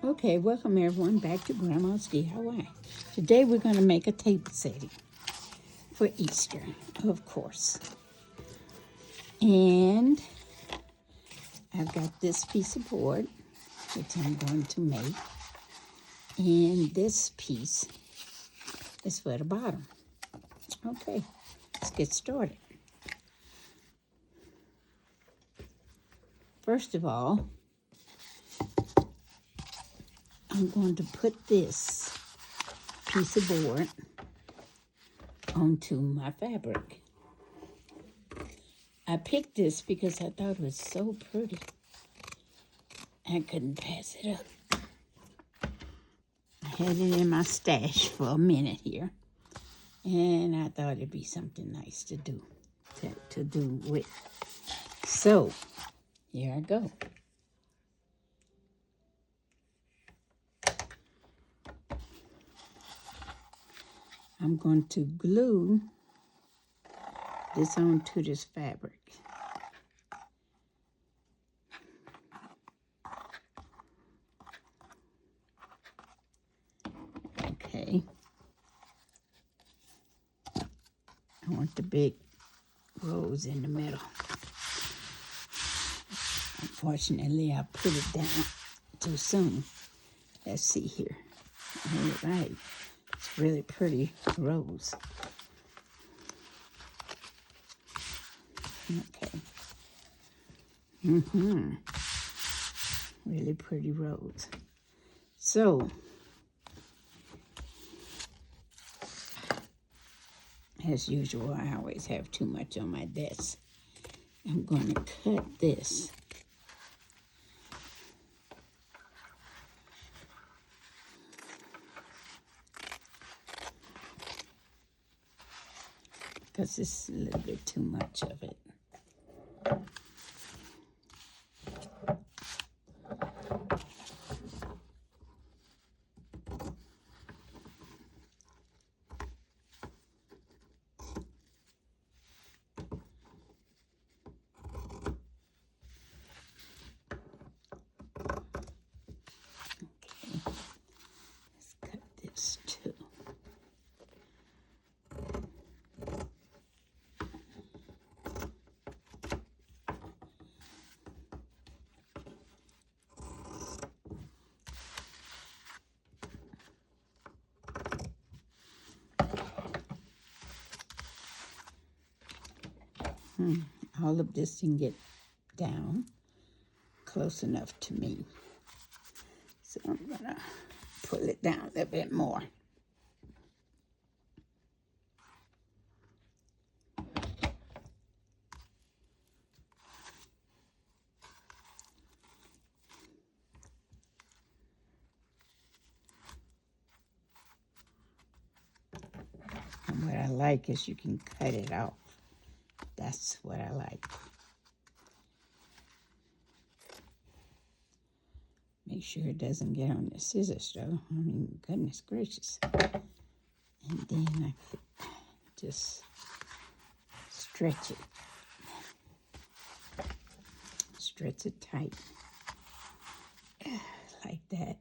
Okay, welcome everyone back to Grandma's DIY. Today we're going to make a table setting for Easter, of course. And I've got this piece of board, which I'm going to make. And this piece is for the bottom. Okay, let's get started. First of all, I'm going to put this piece of board onto my fabric. I picked this because I thought it was so pretty. I couldn't pass it up. I had it in my stash for a minute here, and I thought it'd be something nice to do, to do with. So, here I go. I'm going to glue this onto this fabric. Okay. I want the big rose in the middle. Unfortunately, I put it down too soon. Let's see here. All right. It's really pretty rose. Okay. Really pretty rose. So, as usual, I always have too much on my desk. I'm going to cut this. Because it's a little bit too much of it. Let's cut this too. All of this can get down close enough to me. So I'm going to pull it down a little bit more. And what I like is you can cut it off. That's what I like. Make sure it doesn't get on the scissors though. I mean, goodness gracious. And then I could just stretch it. Stretch it tight. Like that.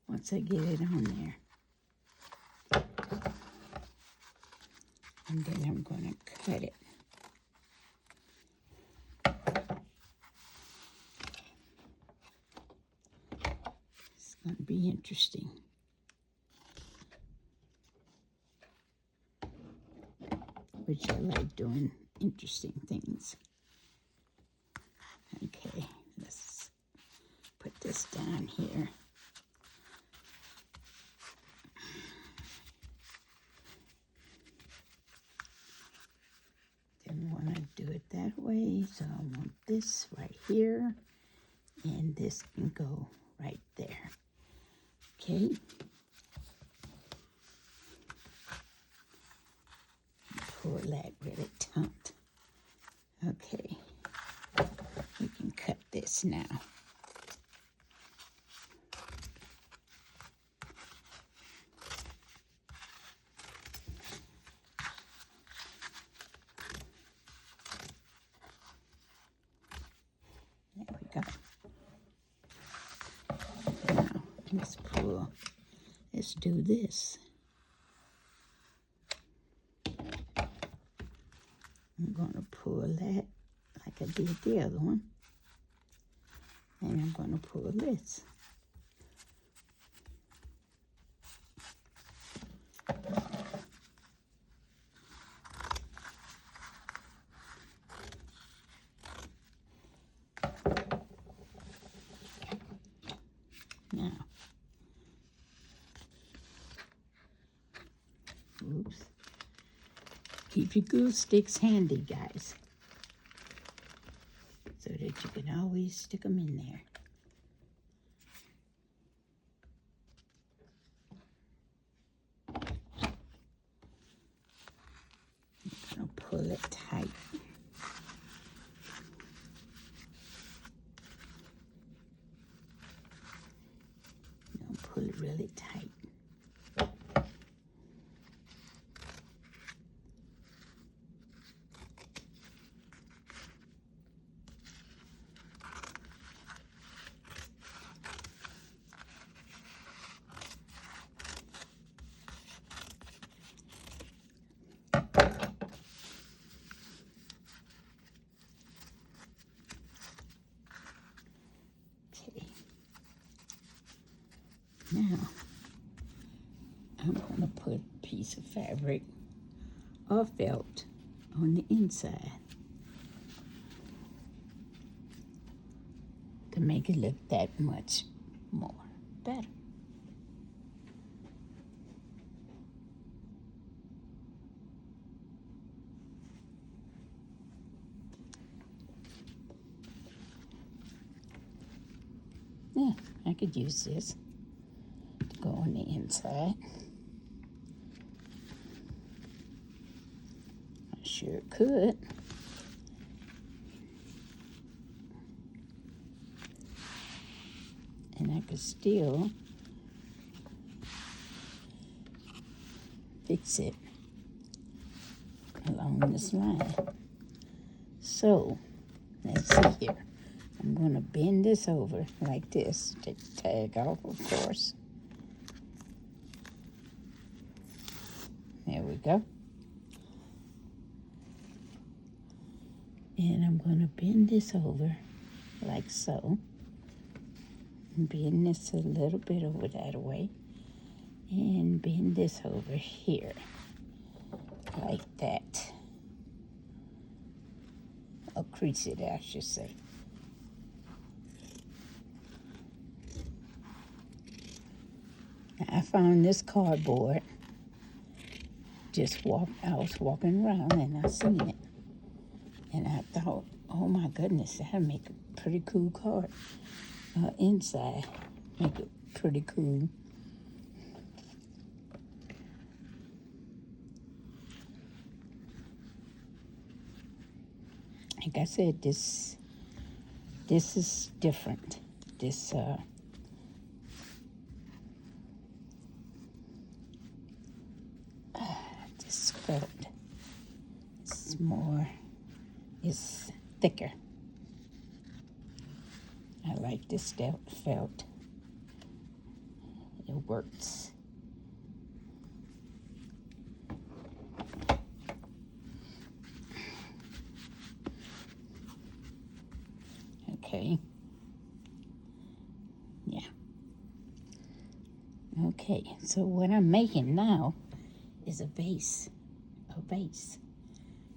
Once I get it on there. And then I'm going to cut it. It's going to be interesting. Which I like doing interesting things. Okay, let's put this down here. Didn't want to do it that way, so I want this right here, and this can go right there. Okay. Pull that really taut. Okay. We can cut this now. There we go. Let's pull. Let's do this. I'm going to pull that like I did the other one. And I'm going to pull this. Now, oops. Keep your glue sticks handy, guys, so that you can always stick them in there. I'm going to pull it tight. I'm going to pull it really tight. Okay. Now, I'm going to put a piece of fabric or felt on the inside to make it look that much more better. Yeah, I could use this to go on the inside. I sure could. And I could still fix it along this line. So, let's see here. I'm going to bend this over like this. Take the tag off, of course. There we go. And I'm going to bend this over like so. And bend this a little bit over that way. And bend this over here like that. Or crease it, I should say. I found this cardboard. I was walking around and I seen it. And I thought, oh my goodness, that'd make a pretty cool card. Inside, make it pretty cool. Like I said, this is different. This felt it's thicker. I like this felt. It works. Okay. Yeah. Okay, so what I'm making now is a vase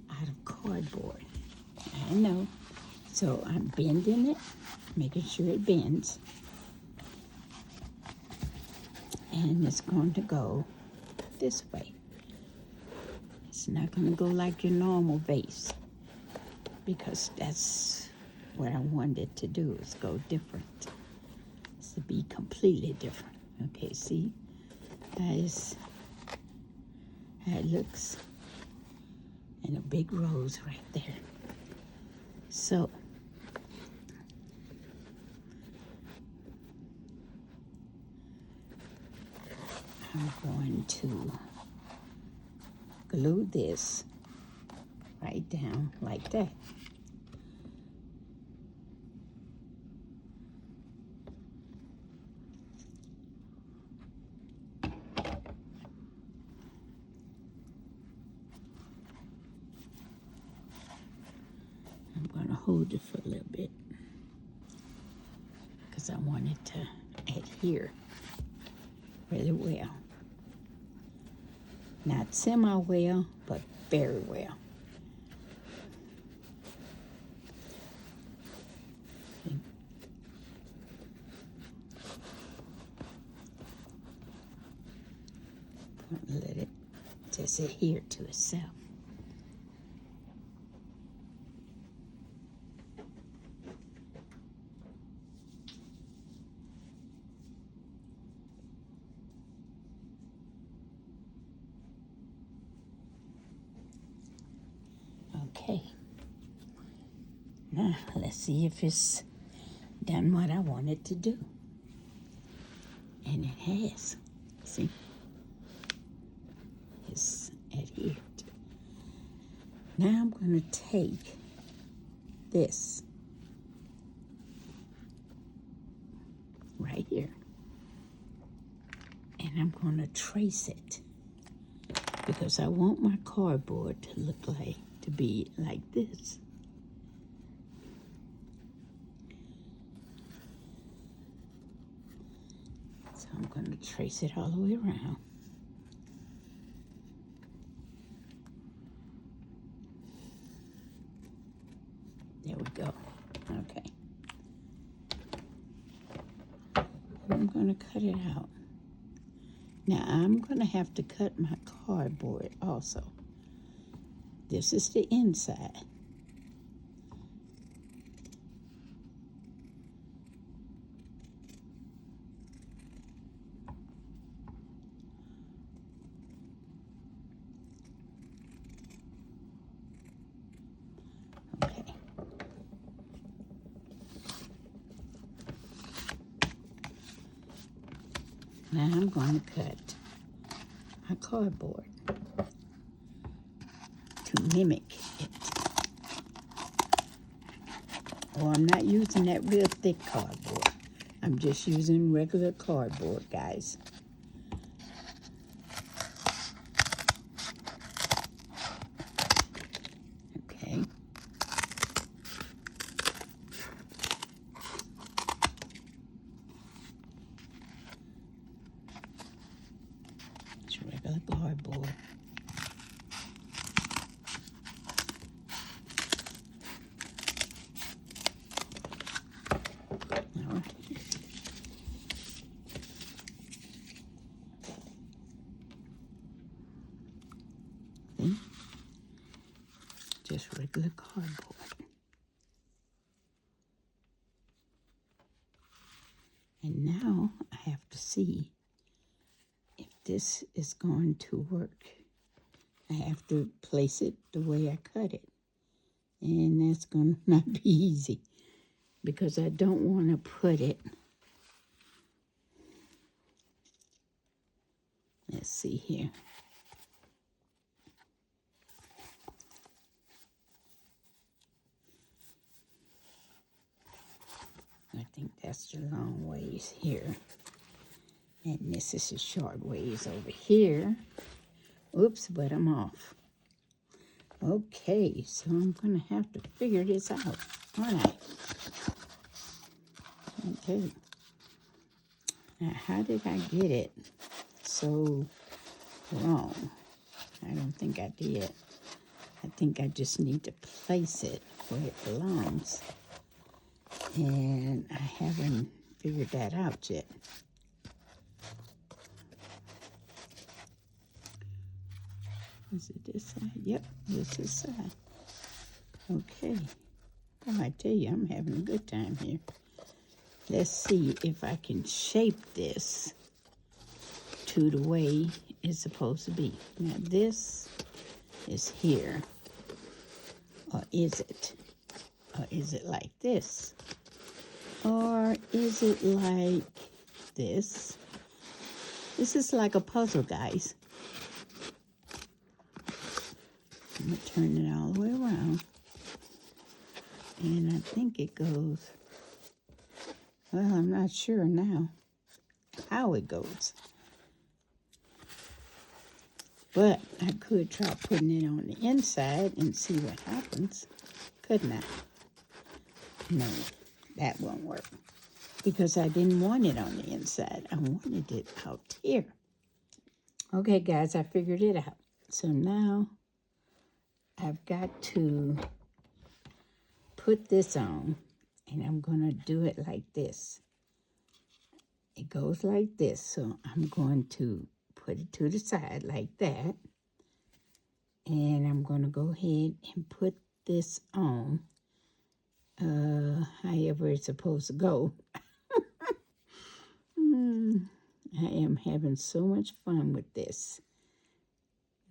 out of cardboard. I know. So I'm bending it, making sure it bends. And it's going to go this way. It's not going to go like your normal vase because that's what I wanted to do, is go different. It's to be completely different. Okay, see? That is how it looks. And a big rose right there. So, I'm going to glue this right down like that. hold it for a little bit because I want it to adhere really well. Not semi-well, but very well. Let it just adhere to itself. Okay. Now, let's see if it's done what I want it to do. And it has. See? It's adhered. Now I'm going to take this right here. And I'm going to trace it. Because I want my cardboard to look like, to be like this. So I'm going to trace it all the way around. There we go. Okay. I'm going to cut it out. Now I'm going to have to cut my cardboard also. This is the inside. Okay. Now I'm going to cut my cardboard to mimic it. Oh, I'm not using that real thick cardboard. I'm just using regular cardboard, guys. Okay. It's regular cardboard. See? Just regular cardboard. And now I have to see if this is going to work. I have to place it the way I cut it. And that's going to not be easy because I don't want to put it. Let's see here. I think that's the long ways here. And this is the short ways over here. Oops, but I'm off. Okay, so I'm going to have to figure this out, aren't I? Okay. Now, how did I get it so wrong? I don't think I did. I think I just need to place it where it belongs. And I haven't figured that out yet. Is it this side? Yep, this is side. Okay. Well, I tell you, I'm having a good time here. Let's see if I can shape this to the way it's supposed to be. Now, this is here. Or is it? Or is it like this? Or is it like this? This is like a puzzle, guys. I'm going to turn it all the way around. And I think it goes, well, I'm not sure now how it goes. But I could try putting it on the inside and see what happens, couldn't I? No, that won't work. Because I didn't want it on the inside. I wanted it out here. Okay, guys, I figured it out. So now I've got to put this on, and I'm going to do it like this. It goes like this, so I'm going to put it to the side like that. And I'm going to go ahead and put this on, however it's supposed to go. I am having so much fun with this.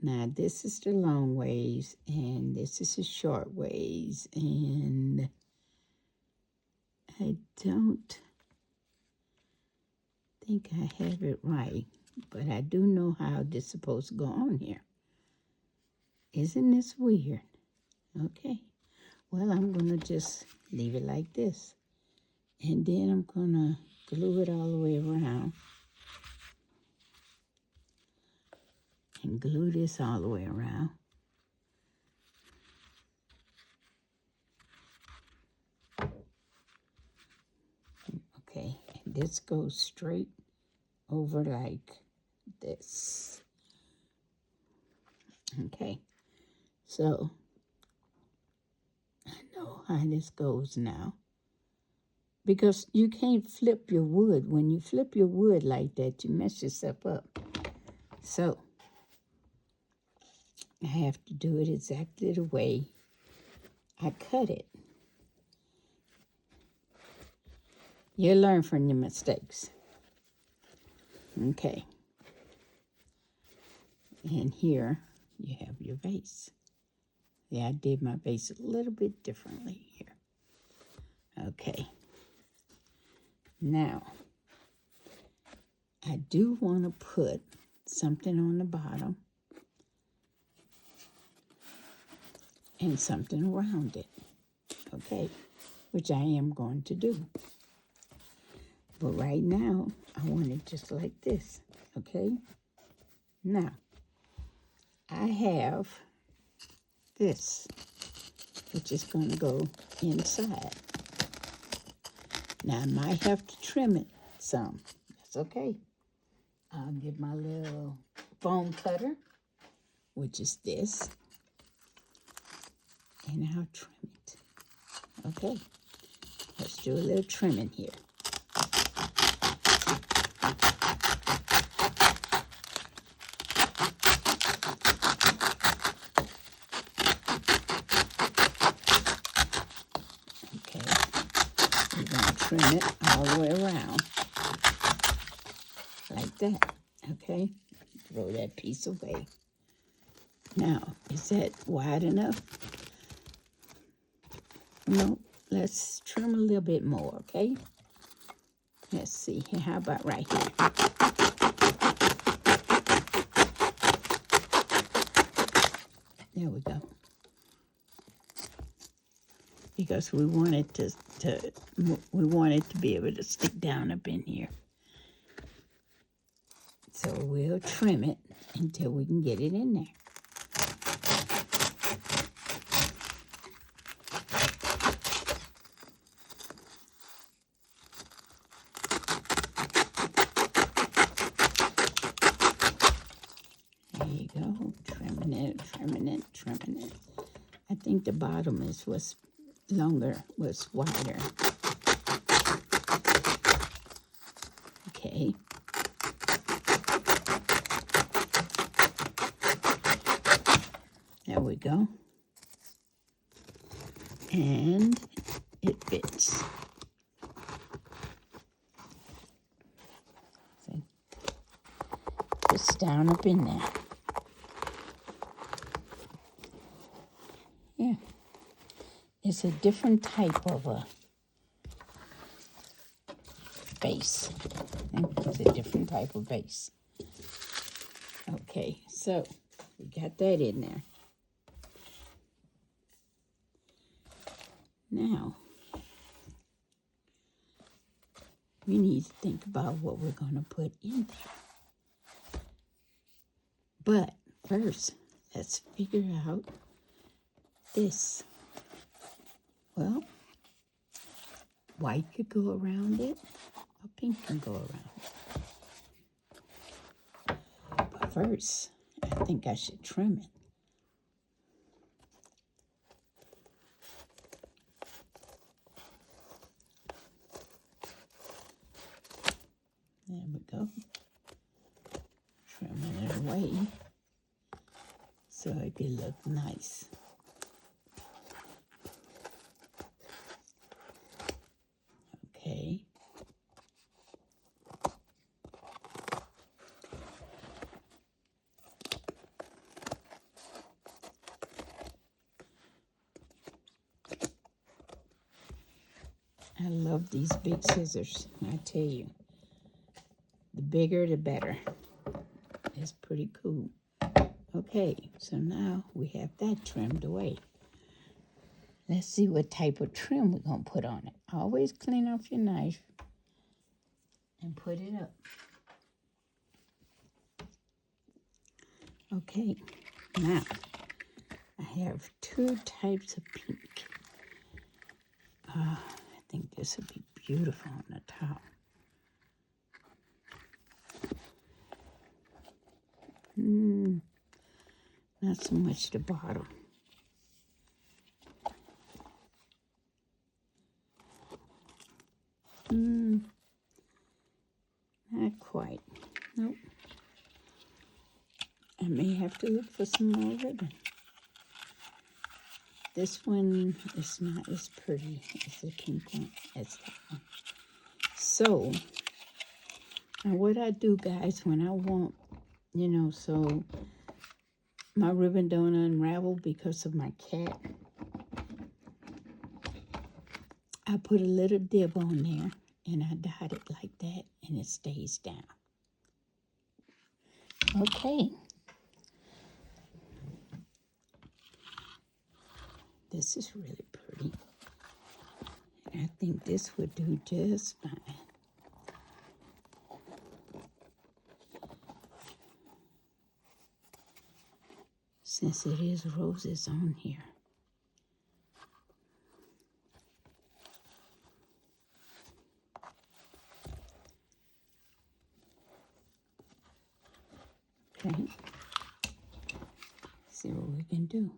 Now, this is the long ways, and this is the short ways, and I don't think I have it right, but I do know how this is supposed to go on here. Isn't this weird? Okay. Well, I'm going to just leave it like this, and then I'm going to glue it all the way around. And glue this all the way around. Okay, and this goes straight over like this. Okay, so I know how this goes now. Because you can't flip your wood. When you flip your wood like that, you mess yourself up. So I have to do it exactly the way I cut it. You learn from your mistakes. Okay. And here you have your vase. Yeah, I did my vase a little bit differently here. Okay. Now, I do want to put something on the bottom and something around it, okay, which I am going to do. But right now, I want it just like this, okay? Now, I have this, which is going to go inside. Now, I might have to trim it some. That's okay. I'll get my little foam cutter, which is this, and I'll trim it. Okay, let's do a little trimming here. Okay, we're going to trim it all the way around, like that, okay? Throw that piece away. Now, is that wide enough? No, let's trim a little bit more, okay? Let's see, how about right here? There we go. Because we want it to be able to stick down up in here. So we'll trim it until we can get it in there. There you go, trimming it. I think the bottom was longer, was wider. Okay. There we go. And it fits. See? It's down up in there. Yeah. It's a different type of a base. It's a different type of base. Okay, so we got that in there. Now, we need to think about what we're going to put in there. But first, let's figure out this. Well, white could go around it, or pink can go around it. But first, I think I should trim it. There we go. Trimming it away so it can look nice. Okay. I love these big scissors, I tell you. The bigger, the better. It's pretty cool. Okay, so now we have that trimmed away. Let's see what type of trim we're going to put on it. Always clean off your knife and put it up. Okay, now I have two types of pink. I think this would be beautiful on the top. Not so much the bottom. Not quite. Nope. I may have to look for some more ribbon. This one is not as pretty as the pink one, as that one. So, now what I do, guys, when I want, so my ribbon don't unravel because of my cat, I put a little dib on there and I dot it like that and it stays down. Okay. This is really pretty. I think this would do just fine. Since it is roses on here. Okay. See what we can do.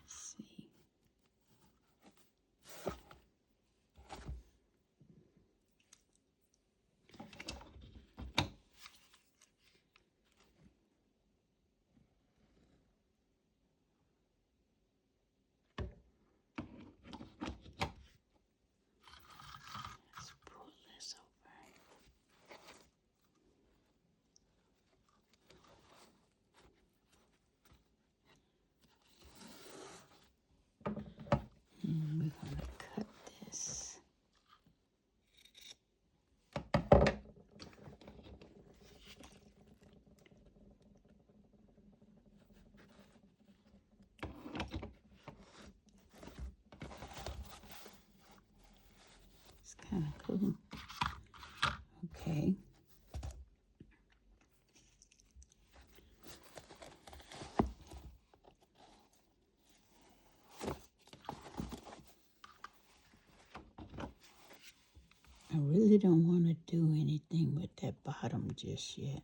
See. Let's pull this over. And we're going to cut this. It's kind of cool. Okay. I really don't want to do anything with that bottom just yet.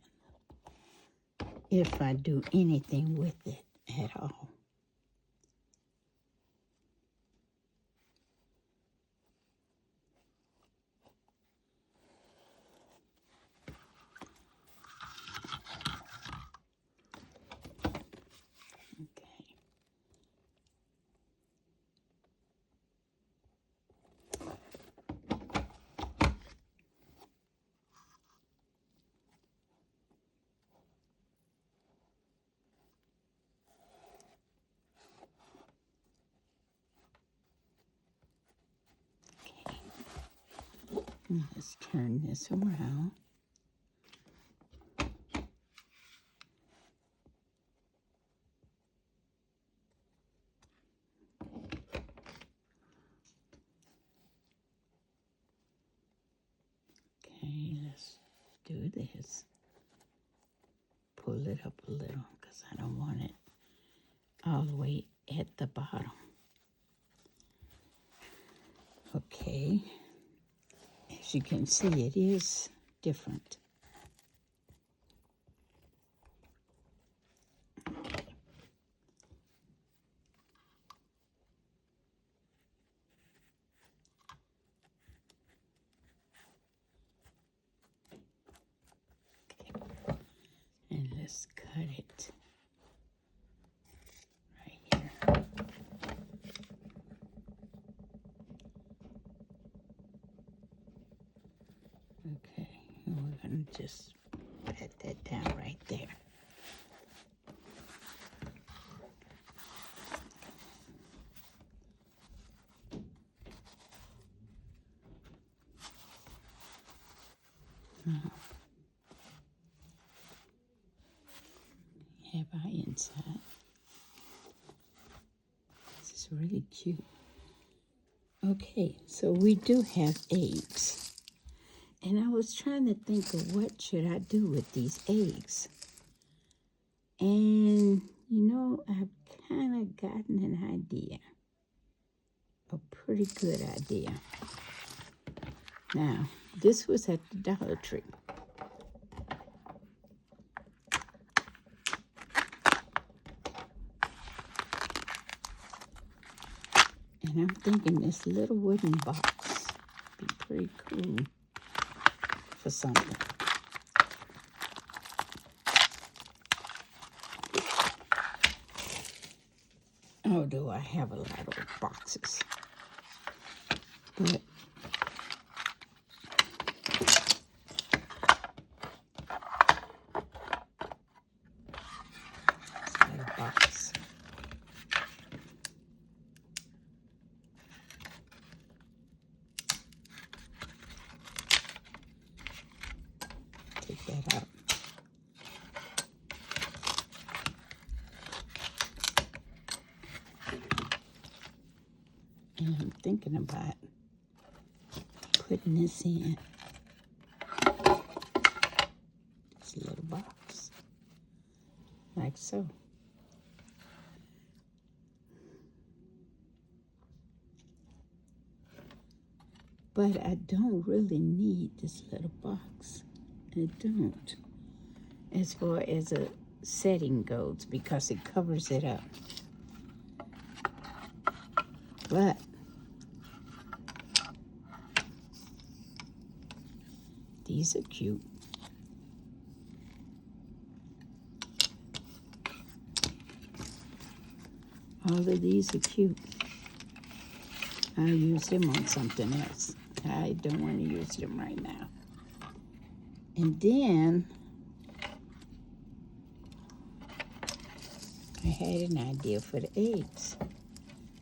If I do anything with it at all. Okay. Let's turn this around. Okay, let's do this. Pull it up a little because I don't want it all the way at the bottom. Okay, as you can see, it is different. And let's cut it right here. Okay, and we're going to just pat that down right there. Now, have our inside. This is really cute. Okay, so we do have eggs. And I was trying to think of what should I do with these eggs. And, you know, I've kind of gotten an idea. A pretty good idea. Now, this was at the Dollar Tree. And I'm thinking this little wooden box would be pretty cool for something. Although I have a lot of boxes. But it's a little box. Take that out. And I'm thinking about putting this in this little box, like so. But I don't really need this little box. I don't, as far as a setting goes, because it covers it up. But these are cute. All of these are cute. I'll use them on something else. I don't want to use them right now. And then I had an idea for the eggs.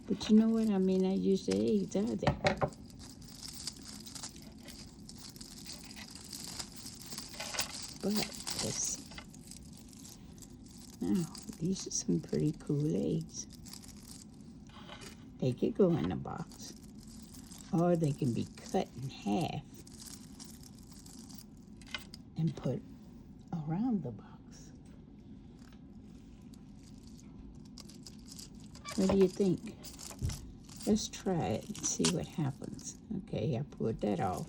But you know what? I mean, I use the eggs out there. But let's see. Now, these are some pretty cool eggs. They could go in the box. Or they can be cut in half and put around the box. What do you think? Let's try it and see what happens. Okay, I pulled that off.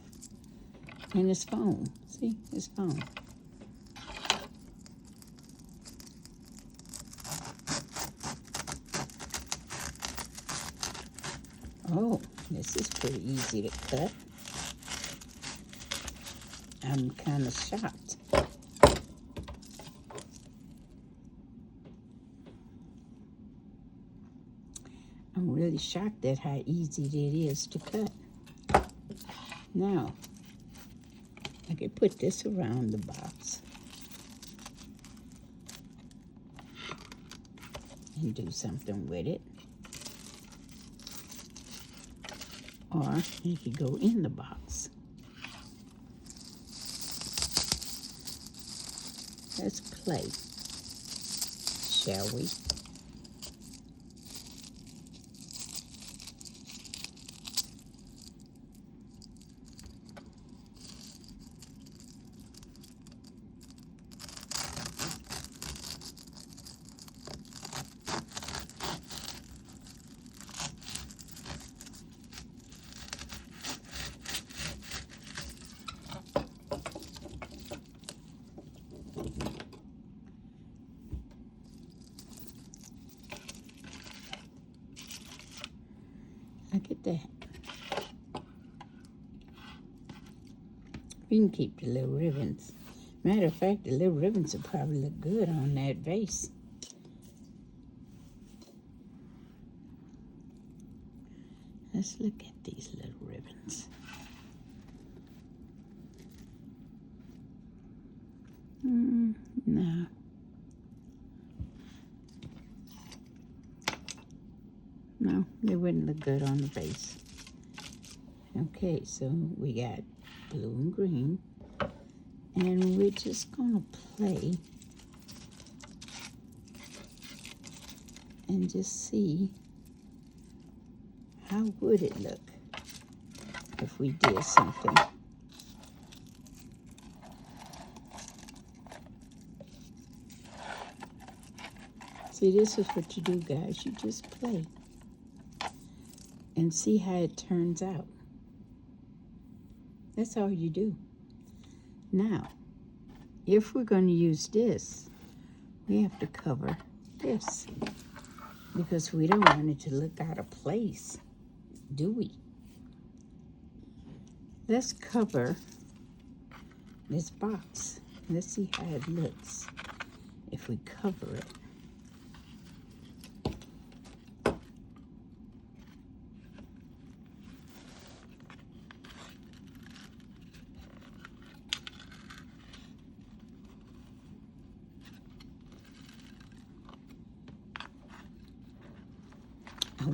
And it's foam. See, it's foam. Oh, this is pretty easy to cut. I'm kind of shocked. I'm really shocked at how easy it is to cut. Now, I can put this around the box and do something with it. Or you could go in the box. let's play, shall we? Look at that. We can keep the little ribbons. Matter of fact, the little ribbons will probably look good on that vase. Let's look at these little ribbons. No. No, they wouldn't look good on the vase. Okay, so we got blue and green. And we're just gonna play and just see how would it look if we did something. See, this is what you do, guys. You just play and see how it turns out. That's all you do. Now, if we're going to use this, we have to cover this because we don't want it to look out of place, do we? Let's cover this box. Let's see how it looks if we cover it. I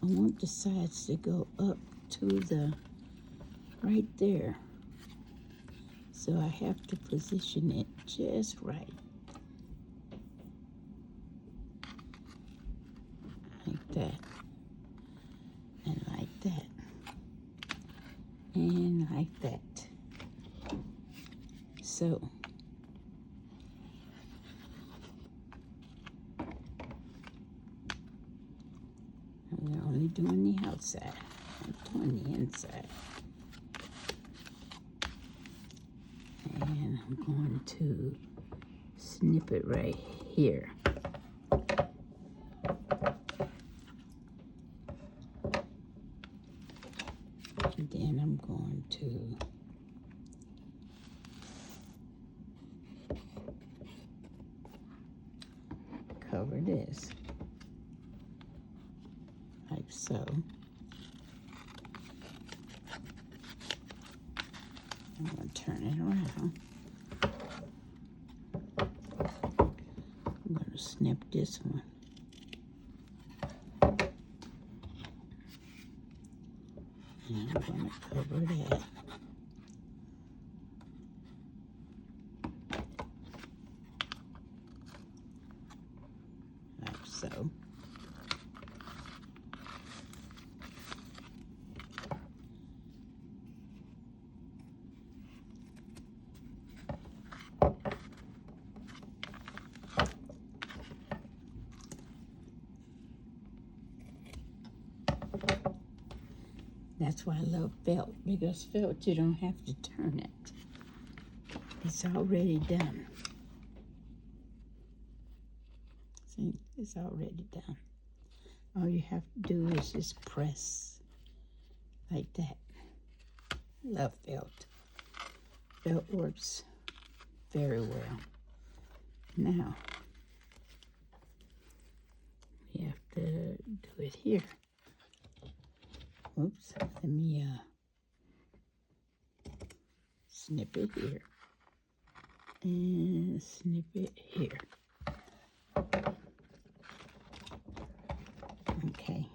want the sides to go up to the, right there. So I have to position it just right. Like that. And like that. And like that. So, we're only doing the outside, not doing the inside. And I'm going to snip it right here. And then I'm going to cover this, like so. I'm going to turn it around. I'm going to snip this one. And I'm going to cover that. Like so. That's why I love felt, because felt you don't have to turn it. It's already done. See, it's already done. All you have to do is just press like that. I love felt. Felt works very well. Now, we have to do it here. Oops, let me snip it here and snip it here. Okay.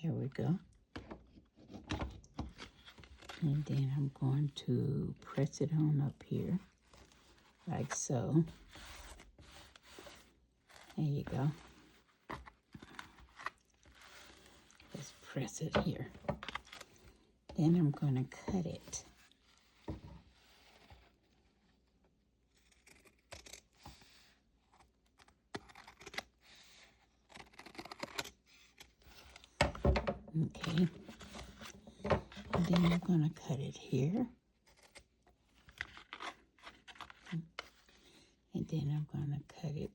There we go. And then I'm going to press it on up here, like so. There you go. Let's press it here. Then I'm going to cut it. Okay. And then I'm going to cut it here. And then I'm going to cut it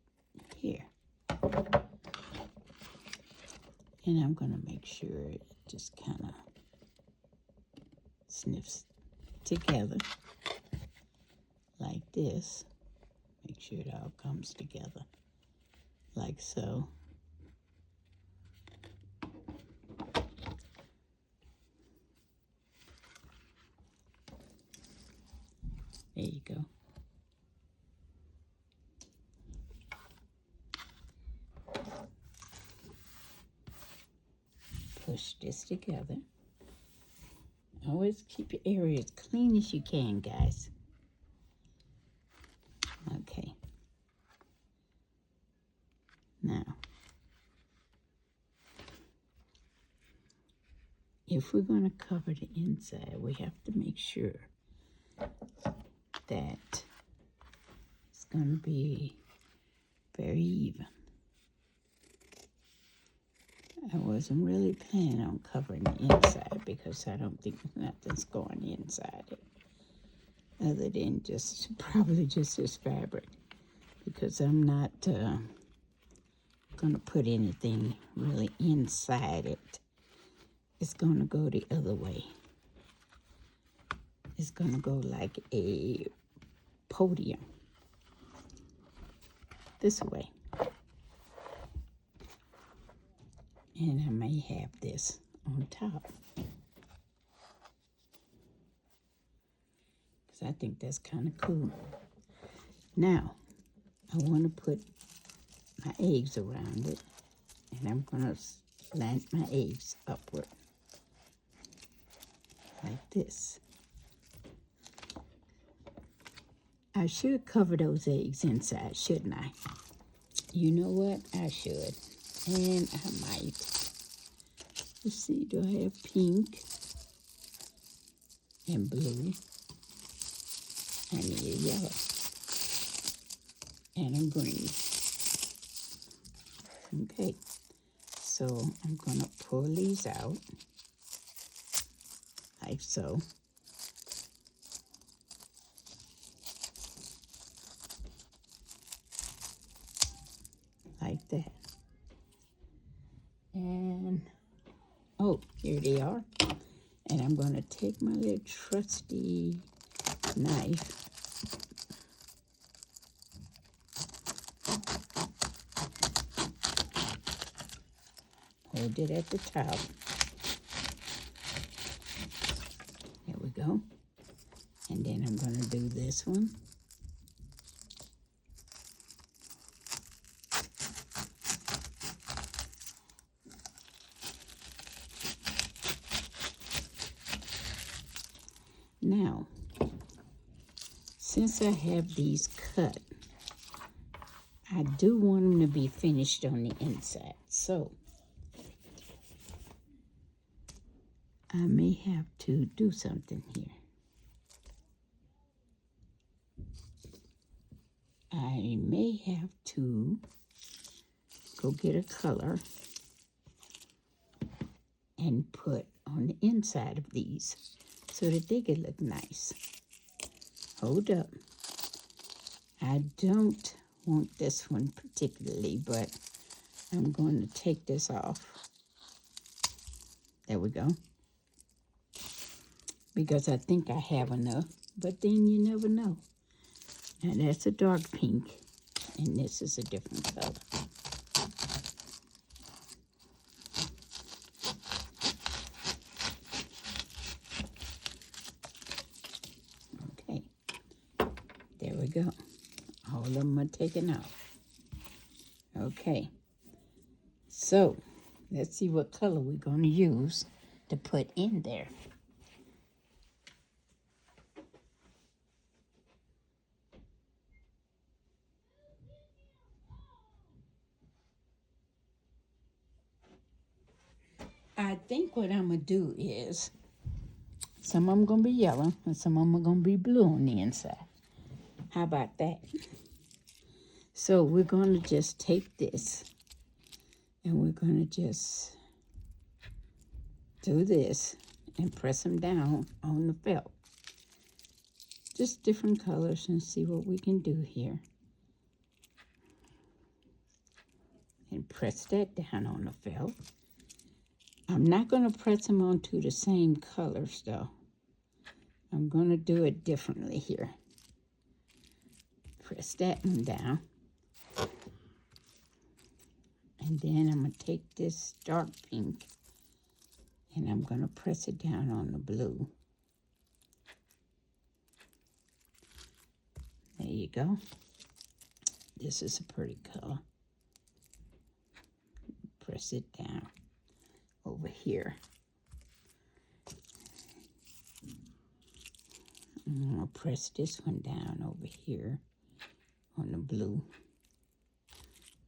here. And I'm going to make sure it just kind of sniffs together like this. Make sure it all comes together like so. There you go. Push this together. Always keep your area as clean as you can, guys. Okay. Now, if we're going to cover the inside, we have to make sure that it's going to be very even. I wasn't really planning on covering the inside because I don't think nothing's going inside it other than probably just this fabric, because I'm not going to put anything really inside it. It's going to go the other way. It's going to go like a podium this way. And I may have this on top, because I think that's kind of cool. Now, I want to put my eggs around it, and I'm going to slant my eggs upward like this. I should cover those eggs inside, shouldn't I? You know what? I should. And I might. Let's see, do I have pink and blue? I need a yellow and a green. Okay, so I'm going to pull these out like so. Like that. And, oh, here they are. And I'm going to take my little trusty knife. Hold it at the top. There we go. And then I'm going to do this one. Now, since I have these cut, I do want them to be finished on the inside. So, I may have to do something here. I may have to go get a color and put on the inside of these so that they could look nice. Hold up. I don't want this one particularly, but I'm going to take this off. There we go. Because I think I have enough, but then you never know. Now that's a dark pink, and this is a different color. Okay, there we go. All of them are taken off. Okay, so Let's see what color we're going to use to put in there. I think what I'm going to do is, some of them going to be yellow and some of them are going to be blue on the inside. How about that? So we're going to just take this and we're going to just do this and press them down on the felt. Just different colors and see what we can do here. And press that down on the felt. I'm not going to press them onto the same colors though. I'm going to do it differently here. Press that one down. And then I'm going to take this dark pink and I'm going to press it down on the blue. There you go. This is a pretty color. Press it down over here. And I'll press this one down over here on the blue.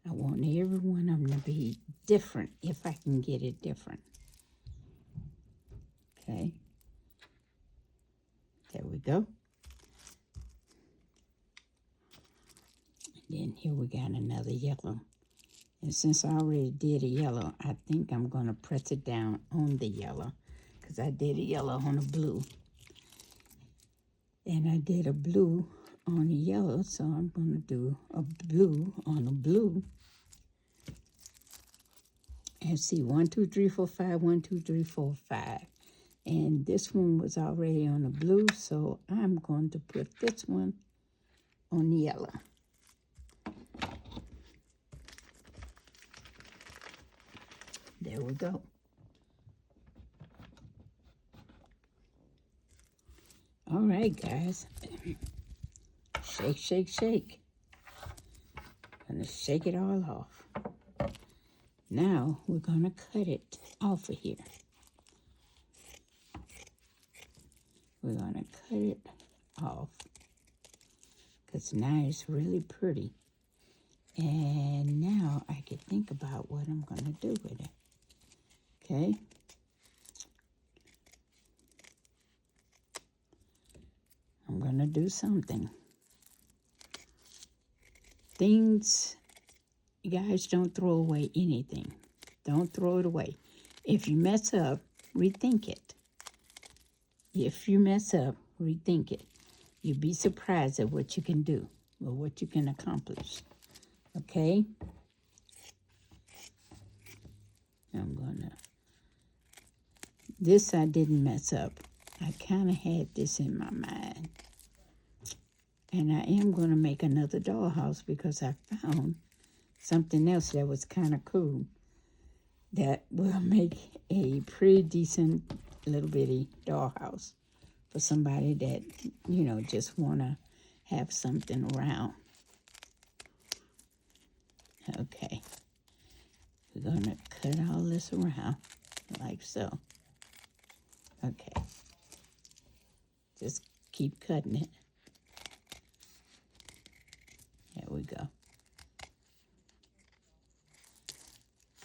I want every one of them to be different if I can get it different. Okay. There we go. And then here we got another yellow. And since I already did a yellow, I think I'm going to press it down on the yellow because I did a yellow on a blue. And I did a blue on a yellow, so I'm going to do a blue on a blue. And see, 1, 2, 3, 4, 5, 1, 2, 3, 4, 5. And this one was already on the blue, so I'm going to put this one on the yellow. There we go. All right, guys. Shake, shake, shake. Gonna shake it all off. Now we're gonna cut it off of here. We're gonna cut it off because now it's really pretty. And now I can think about what I'm gonna do with it. Okay. I'm gonna do something. Things, you guys, don't throw away anything. Don't throw it away. If you mess up, rethink it. If you mess up, rethink it. You'd be surprised at what you can do or what you can accomplish. Okay? This I didn't mess up. I kind of had this in my mind. And I am going to make another dollhouse because I found something else that was kind of cool that will make a pretty decent little bitty dollhouse for somebody that, you know, just want to have something around. Okay. We're going to cut all this around like so. Okay. Just keep cutting it. There we go.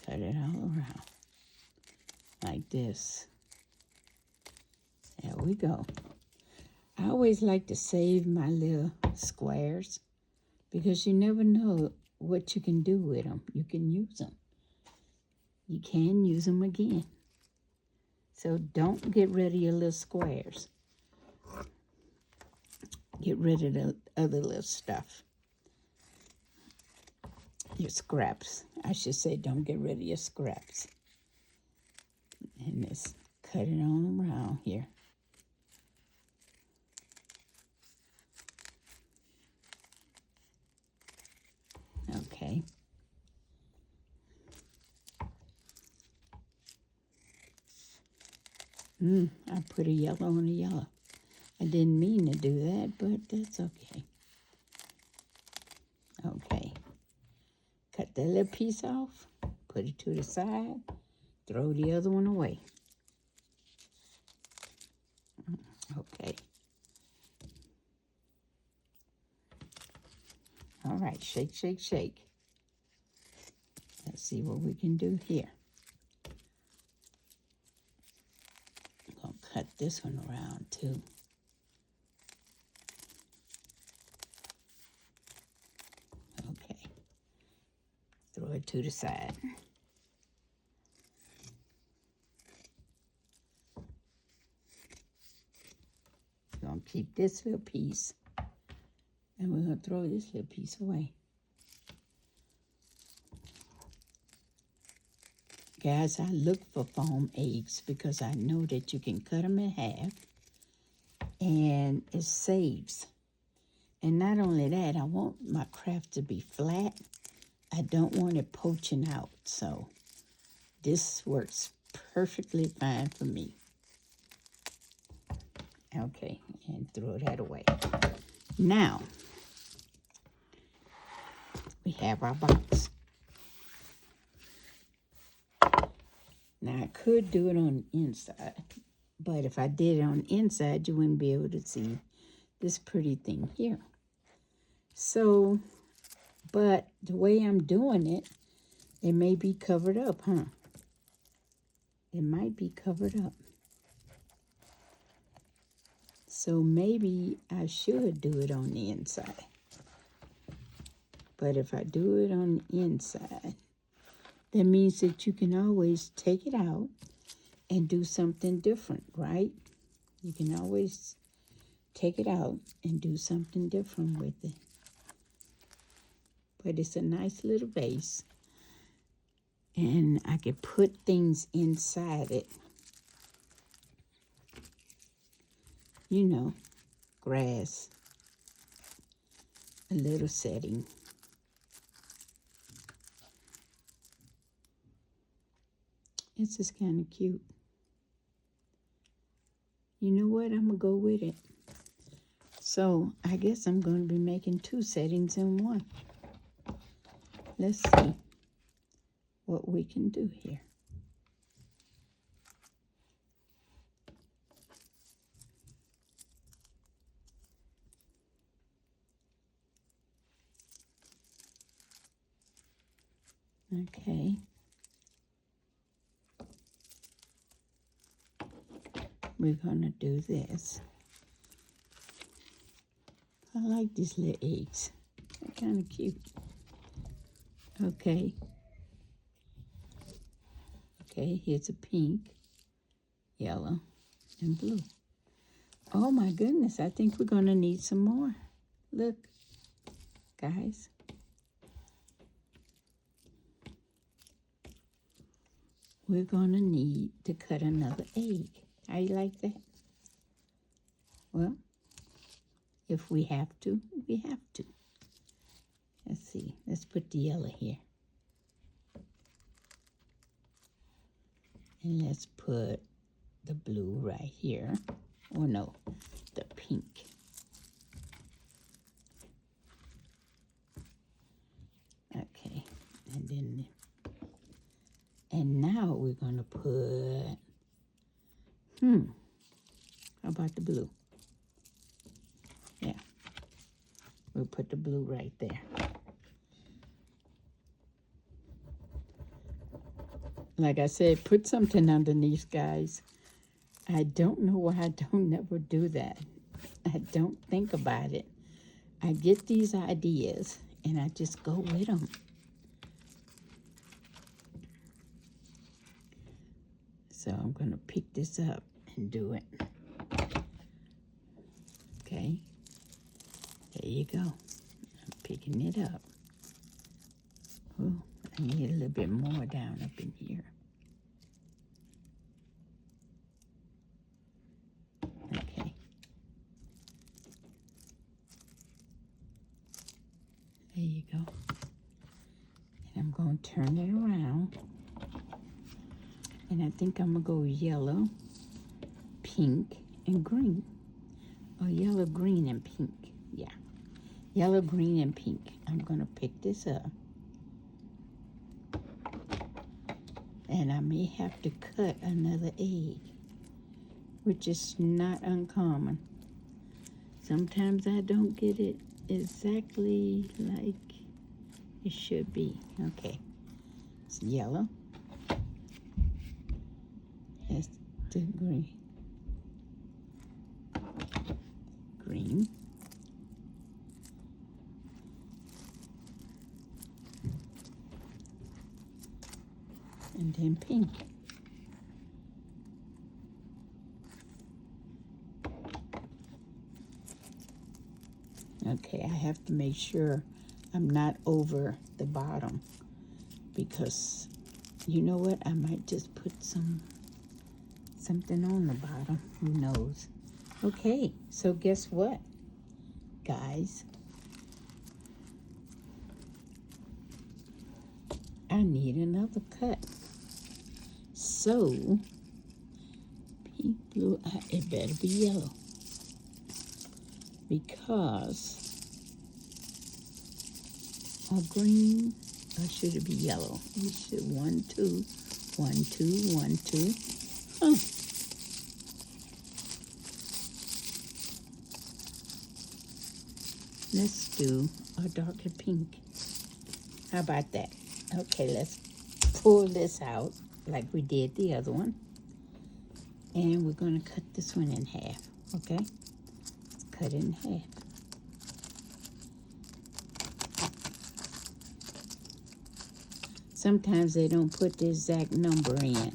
Cut it all around like this. There we go. I always like to save my little squares because you never know what you can do with them. You can use them. You can use them again. So don't get rid of your little squares. Get rid of the other little stuff. Your scraps. I should say don't get rid of your scraps. And just cut it on around here. Okay. I put a yellow on a yellow. I didn't mean to do that, but that's okay. Okay. Cut that little piece off. Put it to the side. throw the other one away. Okay. All right, shake, shake, shake. Let's see what we can do here. I'm going to cut this one around too. Okay. Throw it to the side. We're going to keep this little piece, and we're going to throw this little piece away. Guys, I look for foam eggs because I know that you can cut them in half, and it saves. And not only that, I want my craft to be flat. I don't want it poaching out, so this works perfectly fine for me. Okay, and throw that away. Now, we have our box. Now, I could do it on the inside, but if I did it on the inside, you wouldn't be able to see this pretty thing here. So, but the way I'm doing it, it may be covered up, huh? It might be covered up. So maybe I should do it on the inside. But if I do it on the inside, that means that you can always take it out and do something different, right? You can always take it out and do something different with it. But it's a nice little vase. And I can put things inside it. You know, grass, a little setting. It's just kind of cute. You know what? I'm going to go with it. So I guess I'm going to be making 2 settings in one. Let's see what we can do here. Okay. We're going to do this. I like these little eggs. They're kind of cute. Okay. Okay, here's a pink, yellow, and blue. Oh my goodness, I think we're going to need some more. Look, guys. We're going to need to cut another egg. How you like that? Well, if we have to, we have to. Let's see. Let's put the yellow here. And let's put the blue right here. Or no, the pink. Okay. And now we're going to put, how about the blue? Yeah. We'll put the blue right there. Like I said, put something underneath, guys. I don't know why I don't never do that. I don't think about it. I get these ideas and I just go with them. So I'm going to pick this up and do it. Okay. There you go. I'm picking it up. Oh, I need a little bit more down up in here. Okay. There you go. And I'm going to turn it around. And I think I'm going to go yellow, pink, and green. Oh, yellow, green, and pink. Yeah. Yellow, green, and pink. I'm going to pick this up. And I may have to cut another egg, which is not uncommon. Sometimes I don't get it exactly like it should be. Okay, it's yellow. That's the green. Green. And then pink. Okay, I have to make sure I'm not over the bottom, because you know what? I might just put something on the bottom. Who knows? Okay, so guess what, guys? I need another cut. So, pink, blue, it better be yellow. Because, or green, or should it be yellow? We should 1, 2, 1, 2, 1, 2. Huh. Let's do a darker pink. How about that? Okay, let's pull this out like we did the other one. And we're going to cut this one in half, okay? Let's cut it in half. Sometimes they don't put the exact number in.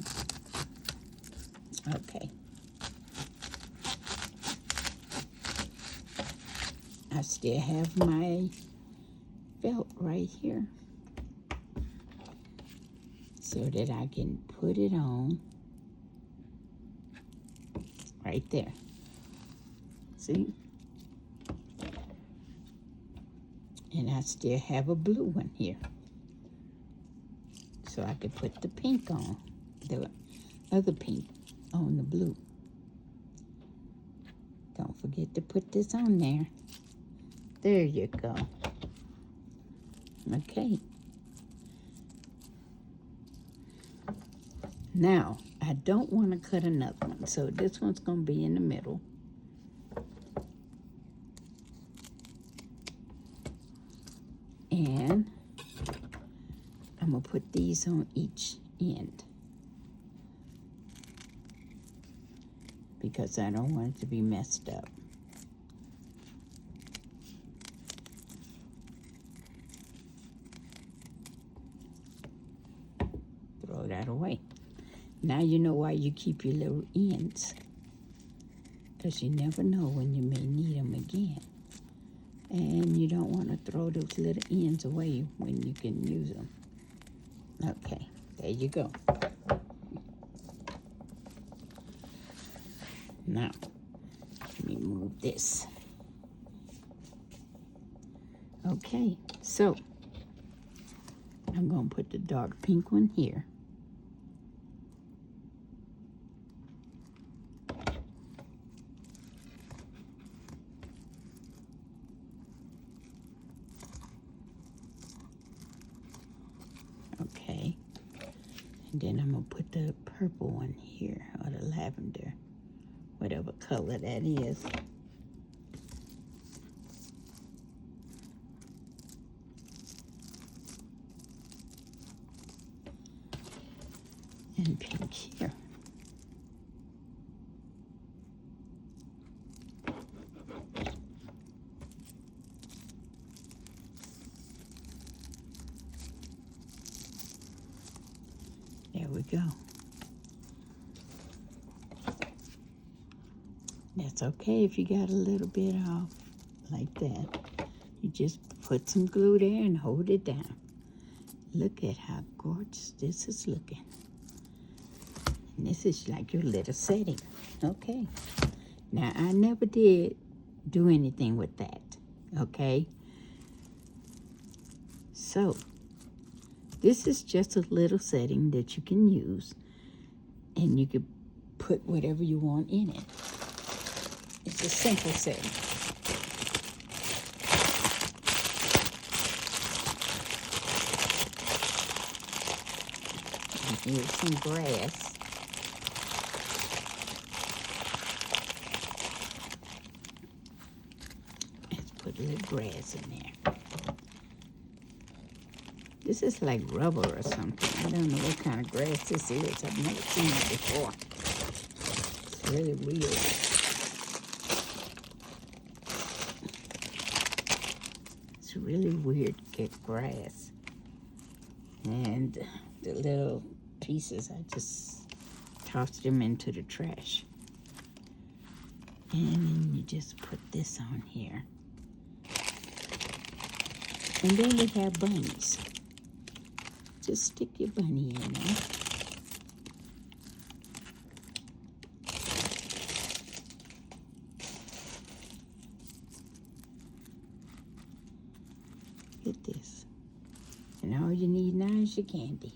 Okay. I still have my felt right here, so that I can put it on right there. See? And I still have a blue one here, so I could put the pink on, the other pink on the blue. Don't forget to put this on there. There you go. Okay. Now, I don't want to cut another one, so this one's going to be in the middle. And I'm going to put these on each end, because I don't want it to be messed up. Throw that away. Now you know why you keep your little ends, because you never know when you may need them again. And you don't want to throw those little ends away when you can use them. Okay, there you go. Now, let me move this. Okay, so I'm going to put the dark pink one here. Okay, and then I'm going to put the purple one here, or the lavender, whatever color that is. And pink here. There we go. That's okay if you got a little bit off like that. You just put some glue there and hold it down. Look at how gorgeous this is looking. And this is like your little setting. Okay. Now, I never did do anything with that. Okay. So, this is just a little setting that you can use, and you can put whatever you want in it. It's a simple setting. And here's some grass. Let's put a little grass in there. This is like rubber or something. I don't know what kind of grass this is. I've never seen it before. It's really weird. It's really weird to get grass. And the little pieces, I just tossed them into the trash. And then you just put this on here. And then we have bunnies. Just stick your bunny in there. Get this. And all you need now is your candy.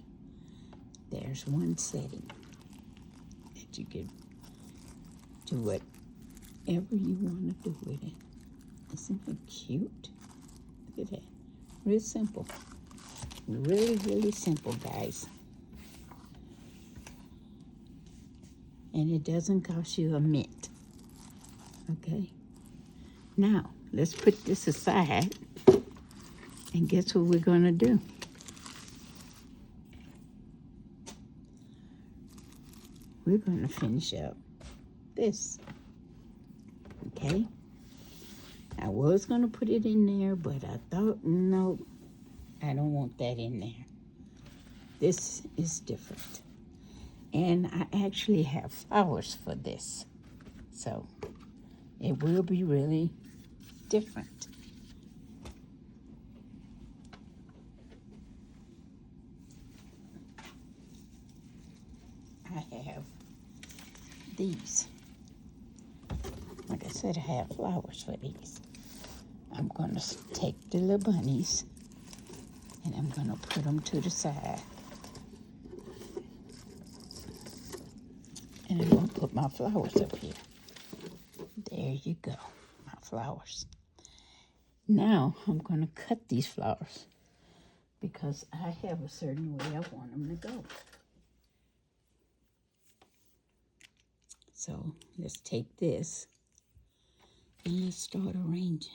There's one setting that you can do whatever you want to do with it. Isn't it cute? Look at that. Real simple. Really, really simple, guys. And it doesn't cost you a mint. Okay? Now, let's put this aside. And guess what we're going to do? We're going to finish up this. Okay? I was going to put it in there, but I thought, no, I don't want that in there. This is different. And I actually have flowers for this. So it will be really different. I have these. Like I said, I have flowers for these. I'm going to take the little bunnies and I'm going to put them to the side. And I'm going to put my flowers up here. There you go, my flowers. Now I'm going to cut these flowers because I have a certain way I want them to go. So let's take this and let's start arranging.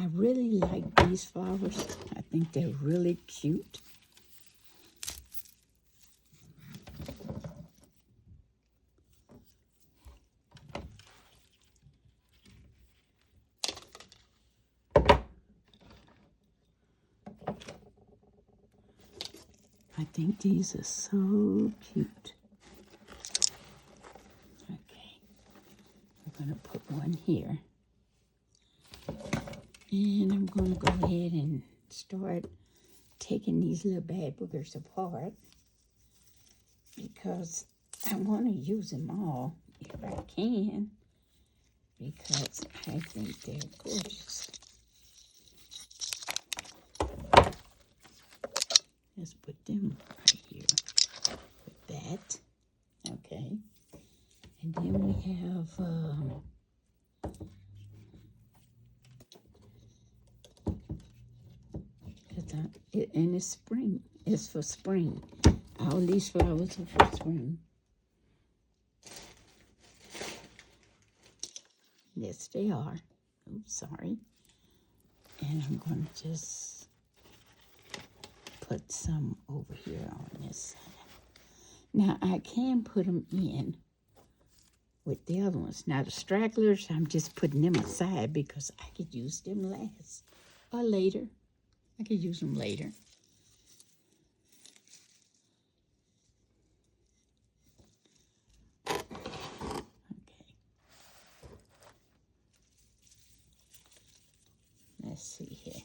I really like these flowers. I think they're really cute. I think these are so cute. Okay, I'm going to put one here. And I'm going to go ahead and start taking these little bad boogers apart because I want to use them all if I can because I think they're gorgeous. Let's put them right here with that. Okay. And then we have and it's spring. It's for spring. All these flowers are for spring. Yes, they are. Oops, sorry. And I'm going to just put some over here on this side. Now, I can put them in with the other ones. Now, the stragglers, I'm just putting them aside because I could use them last or later. I could use them later. Okay. Let's see here.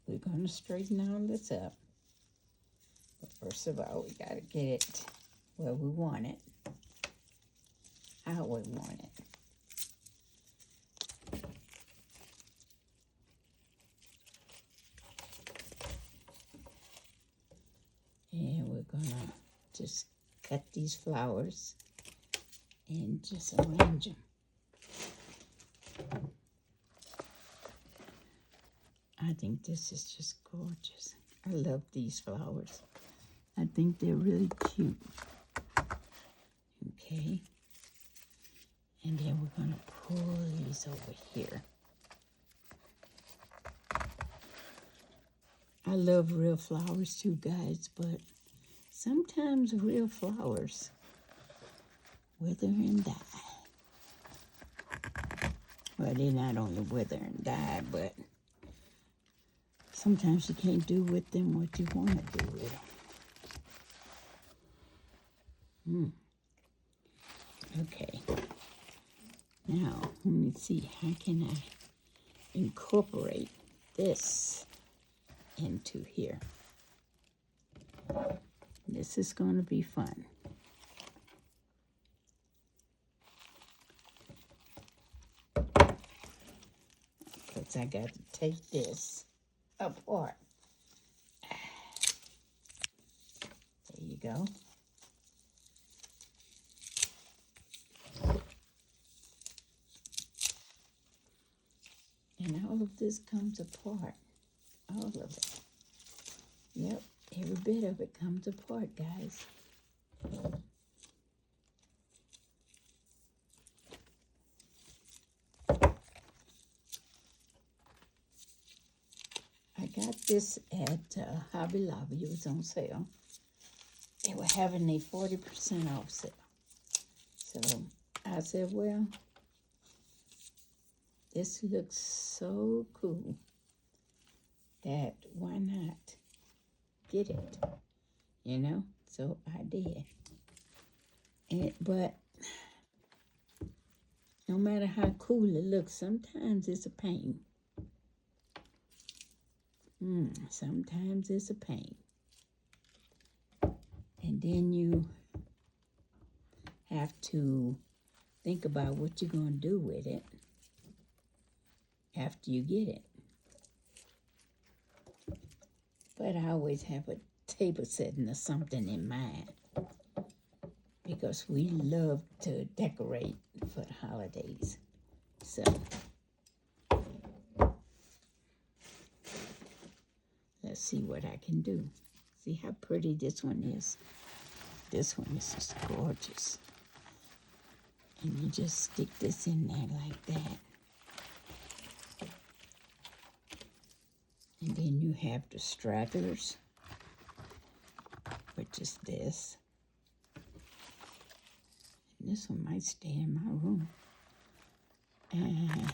We're going to straighten all this up. But first of all, we got to get it where we want it. How we want it. And we're going to just cut these flowers and just arrange them. I think this is just gorgeous. I love these flowers. I think they're really cute. Okay. And then we're going to pull these over here. I love real flowers too, guys, but sometimes real flowers wither and die. Well, they not only wither and die, but sometimes you can't do with them what you want to do with them. Okay. Now, let me see, how can I incorporate this into here? This is going to be fun. Because I got to take this apart. There you go. And all of this comes apart. All of it. Yep, every bit of it comes apart, guys. I got this at Hobby Lobby. It was on sale. They were having a 40% off sale. So I said, well, this looks so cool that why not get it, you know? So I did. But no matter how cool it looks, sometimes it's a pain. Sometimes it's a pain. And then you have to think about what you're going to do with it after you get it. But I always have a table setting or something in mind because we love to decorate for the holidays. So let's see what I can do. See how pretty this one is. This one is just gorgeous. And you just stick this in there like that. And then you have the stragglers, which is this. And this one might stay in my room. And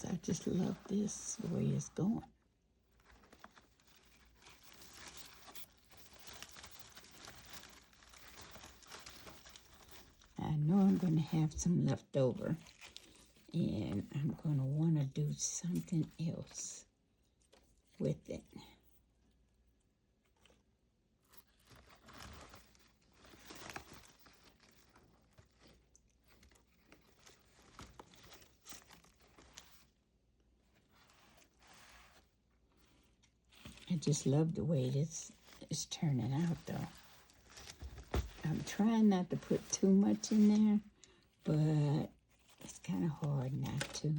I just love this, the way it's going. I know I'm going to have some left over. And I'm going to want to do something else with it. I just love the way this is turning out, though. I'm trying not to put too much in there, but it's kind of hard not to,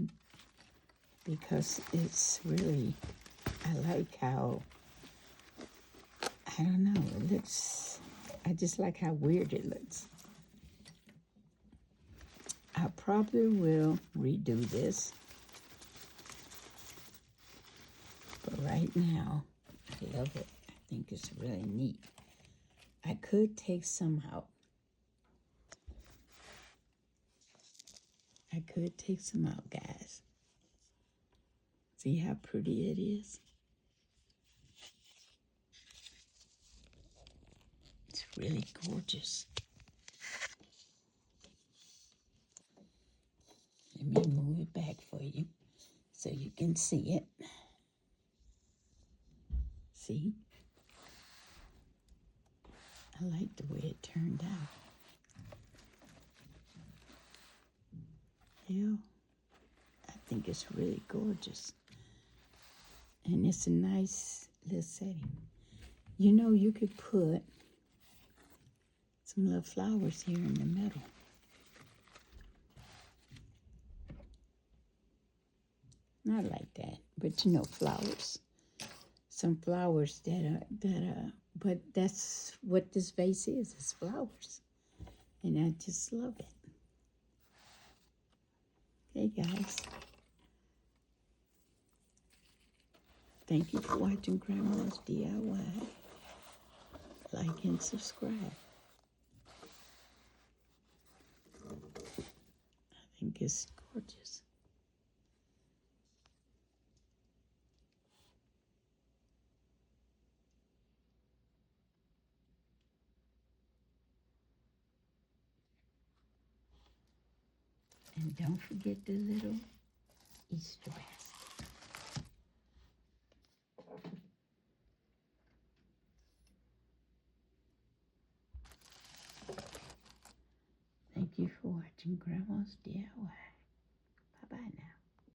because it's really, I like how, I don't know, it looks, I just like how weird it looks. I probably will redo this, but right now, I love it. I think it's really neat. I could take some out. I could take some out, guys. See how pretty it is? It's really gorgeous. Let me move it back for you so you can see it. See? I like the way it turned out. Yeah, I think it's really gorgeous. And it's a nice little setting. You know, you could put some little flowers here in the middle. Not like that, but you know, flowers. Some flowers but that's what this vase is. It's flowers, and I just love it. Hey guys, thank you for watching Grandma's DIY. Like and subscribe. I think it's gorgeous. And don't forget the little Easter basket. Thank you for watching Grandma's DIY. Bye-bye now.